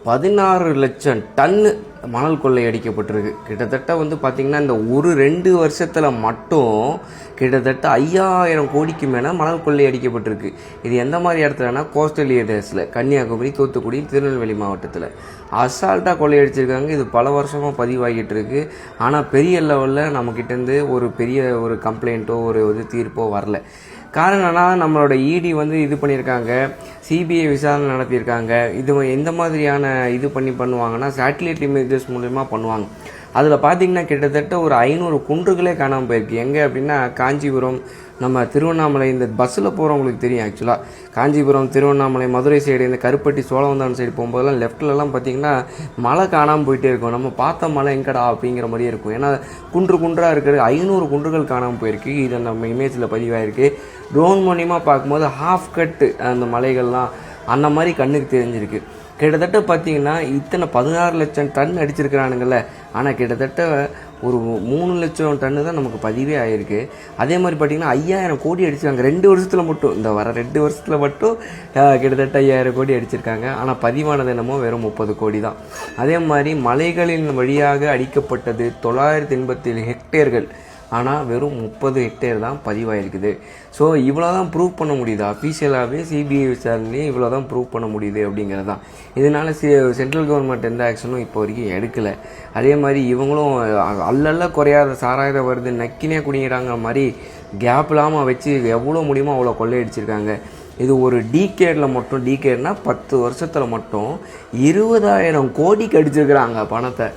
16 லட்சம் டன்னு மணல் கொள்ளை அடிக்கப்பட்டிருக்கு. கிட்டத்தட்ட வந்து பார்த்திங்கன்னா இந்த 1-2 வருஷத்தில் மட்டும் கிட்டத்தட்ட 5000 கோடிக்கு மேலே மணல் கொள்ளை அடிக்கப்பட்டிருக்கு. இது எந்த மாதிரி இடத்துலனா கோஸ்டல் ஏரியாஸில் கன்னியாகுமரி, தூத்துக்குடி, திருநெல்வேலி மாவட்டத்தில் அசால்ட்டாக கொள்ளையடிச்சிருக்காங்க. இது பல வருஷமாக பதிவாகிட்டு இருக்குது. ஆனால் பெரிய லெவலில் நம்மக்கிட்டேருந்து ஒரு பெரிய ஒரு கம்ப்ளைண்ட்டோ ஒரு தீர்ப்போ வரல. காரணம்னா நம்மளோட இடி வந்து இது பண்ணியிருக்காங்க, சிபிஐ விசாரணை நடத்தியிருக்காங்க. இது எந்த மாதிரியான இது பண்ணுவாங்கன்னா சேட்டலைட் இமேஜஸ் மூலிமா பண்ணுவாங்க. அதில் பார்த்திங்கன்னா கிட்டத்தட்ட ஒரு 500 குன்றுகளே காணாமல் போயிருக்கு. எங்கே அப்படின்னா காஞ்சிபுரம், நம்ம திருவண்ணாமலை, இந்த பஸ்ஸில் போகிறவங்களுக்கு தெரியும். ஆக்சுவலாக காஞ்சிபுரம், திருவண்ணாமலை, மதுரை சைடு, இந்த கருப்பட்டி, சோழவந்தான் சைடு போகும்போதெல்லாம் லெஃப்ட்லலாம் பார்த்திங்கன்னா மழை காணாமல் போயிட்டே இருக்கும். நம்ம பார்த்த மழை எங்கடா அப்படிங்கிற மாதிரியே இருக்கும். ஏன்னா குன்றாக இருக்கிறது 500 குன்றுகள் காணாமல் போயிருக்கு. இதை நம்ம இமேஜில் பதிவாயிருக்கு. ட்ரோன் மூலிமா பார்க்கும்போது ஹாஃப் கட்டு அந்த மலைகள்லாம் அந்த மாதிரி கண்ணுக்கு தெரிஞ்சிருக்கு. கிட்டத்தட்ட பார்த்திங்கன்னா இத்தனை 16 லட்சம் டன் அடிச்சிருக்கிறானுங்கள. ஆனால் கிட்டத்தட்ட ஒரு 3 லட்சம் டன்னு தான் நமக்கு பதிவே ஆகிருக்கு. அதே மாதிரி பார்த்திங்கன்னா 5000 கோடி அடிச்சிருக்காங்க 2 வருஷத்தில் மட்டும். இந்த வர 2 வருஷத்தில் மட்டும் கிட்டத்தட்ட 5000 கோடி அடிச்சிருக்காங்க. ஆனால் பதிவானது என்னமோ வெறும் 30 கோடி தான். அதே மாதிரி மலைகளின் வழியாக அடிக்கப்பட்டது 987 ஹெக்டேர்கள். ஆனால் வெறும் 30 ஹெக்டேர் தான் பதிவாயிருக்குது. ஸோ இவ்வளோ தான் ப்ரூவ் பண்ண முடியுது. அஃபீஷியலாகவே சிபிஐ விசாரணையே இவ்வளோ தான் ப்ரூவ் பண்ண முடியுது அப்படிங்கிறது தான். இதனால் சென்ட்ரல் கவர்மெண்ட் எந்த ஆக்ஷனும் இப்போ வரைக்கும் எடுக்கலை. அதே மாதிரி இவங்களும் அல்லல்ல குறையாத சாராயத்தை வருது நக்கினே குடிக்கிறாங்க மாதிரி கேப் இல்லாமல் வச்சு எவ்வளோ முடியுமோ அவ்வளோ கொள்ளையடிச்சிருக்காங்க. இது ஒரு டீகேடில் மட்டும், டீகேட்னா 10 வருஷத்தில் மட்டும் 20,000 கோடிக்கு அடிச்சிருக்கிறாங்க பணத்தை.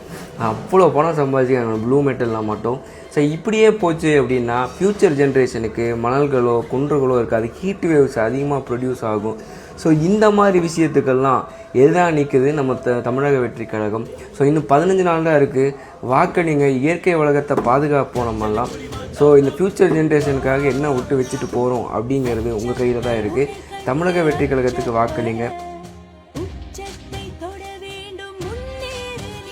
அவ்வளோ பணம் சம்பாதிச்சிருக்காங்க ப்ளூ மெட்டலில் மட்டும். ஸோ இப்படியே போச்சு அப்படின்னா ஃப்யூச்சர் ஜென்ரேஷனுக்கு மணல்களோ குன்றுகளோ இருக்காது, ஹீட் வேவ்ஸ் அதிகமாக ப்ரொடியூஸ் ஆகும். ஸோ இந்த மாதிரி விஷயத்துக்கெல்லாம் எதிராக நிற்குது நம்ம தமிழக வெற்றி கழகம். ஸோ இன்னும் 15 நாள் தான் இருக்குது. வாக்களிங்க, இயற்கை உலகத்தை பாதுகாப்போம் நம்மெல்லாம். ஸோ இந்த ஃப்யூச்சர் ஜென்ரேஷனுக்காக என்ன விட்டு வச்சுட்டு போகிறோம் அப்படிங்கிறது உங்கள் கையில் தான் இருக்குது. தமிழக வெற்றி கழகத்துக்கு வாக்களிங்க.